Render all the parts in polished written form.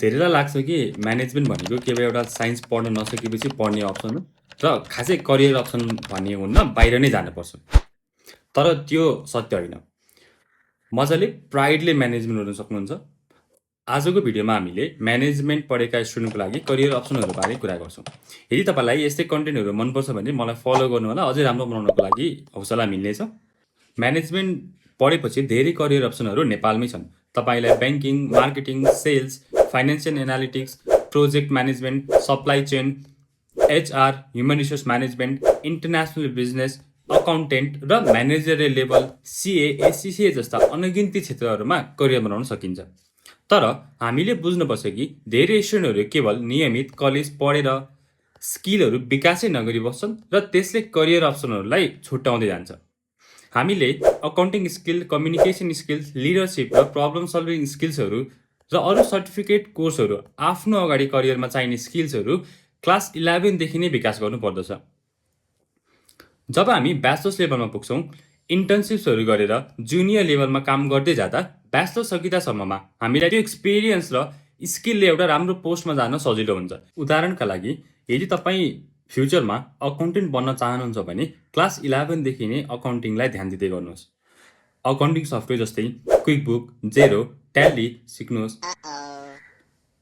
धेरैलाई लाग्छ कि म्यानेजमेन्ट भनेको केवल एउटा साइन्स पढ्न नसकेपछि पढ्ने अप्सन हो र खासै करियर अप्सन भन्ने हुन्न, बाहिर नै जानुपर्छ। तर त्यो सत्य होइन। मजाले प्राइडले म्यानेजमेन्ट गर्न सक्नुहुन्छ। आजको भिडियोमा हामीले म्यानेजमेन्ट पढेका स्टुडेन्टको लागि करियर अप्सनहरूबारे कुरा गर्छौँ। यदि तपाईँलाई यस्तै कन्टेन्टहरू मनपर्छ भने मलाई फलो गर्नु होला, अझै राम्रो बनाउनको लागि हौसला मिल्नेछ। म्यानेजमेन्ट पढेपछि धेरै करियर अप्सनहरू नेपालमै छन्। तपाईँलाई banking, marketing, sales, financial analytics, project management, supply chain, HR, human resource management, international business, accountant र म्यानेजरियल लेभल, CA, ACCA जस्ता अनगिन्ती क्षेत्रहरूमा करियर बनाउन सकिन्छ। तर हामीले बुझ्नुपर्छ कि धेरै स्टुडेन्टहरू केवल नियमित कलेज पढेर स्किलहरू विकासै नगरी बस्छन् र त्यसले करियर अप्सनहरूलाई छुट्याउँदै जान्छ। हामीले accounting skill, communication skills, leadership र प्रब्लम सल्भिङ स्किल्सहरू र अरू सर्टिफिकेट कोर्सहरू आफ्नो अगाडि करियरमा चाहिने स्किल्सहरू क्लास 11 देखि नै विकास गर्नुपर्दछ। जब हामी ब्याचलर्स लेभलमा पुग्छौँ, इन्टर्नसिप्सहरू गरेर जुनियर लेभलमा काम गर्दै जाँदा ब्याचलर सकिँदासम्ममा हामीलाई त्यो एक्सपिरियन्स र स्किलले एउटा राम्रो पोस्टमा जान सजिलो हुन्छ। उदाहरणका लागि, यदि तपाईँ फ्युचरमा अकाउन्टेन्ट बन्न चाहनुहुन्छ भने क्लास 11 देखि नै अकाउन्टिङलाई ध्यान दिँदै गर्नुहोस्। अकाउन्टिङ सफ्टवेयर जस्तै क्विकबुक, जेरो, ट्याली सिक्नुहोस्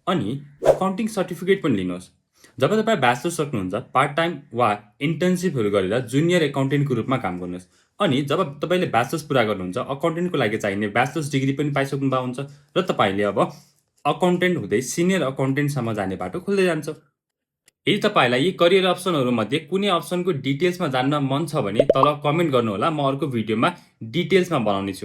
अनि अकाउन्टिङ सर्टिफिकेट पनि लिनुहोस्। जब तपाईँ ब्याचलर्स सक्नुहुन्छ, पार्ट टाइम वा इन्टर्नसिपहरू गरेर जुनियर एकाउन्टेन्टको रूपमा काम गर्नुहोस्। अनि जब तपाईँले ब्याचलर्स पुरा गर्नुहुन्छ, अकाउन्टेन्टको लागि चाहिने ब्याचलर्स डिग्री पनि पाइसक्नु भएको हुन्छ र तपाईँले अब अकाउन्टेन्ट हुँदै सिनियर अकाउन्टेन्टसम्म जाने बाटो खुल्दै जान्छ। यदि तपाईँलाई यी करियर अप्सनहरूमध्ये कुनै अप्सनको डिटेल्समा जान्न मन छ भने तल कमेन्ट गर्नुहोला, म अर्को भिडियोमा डिटेल्समा बनाउने छु।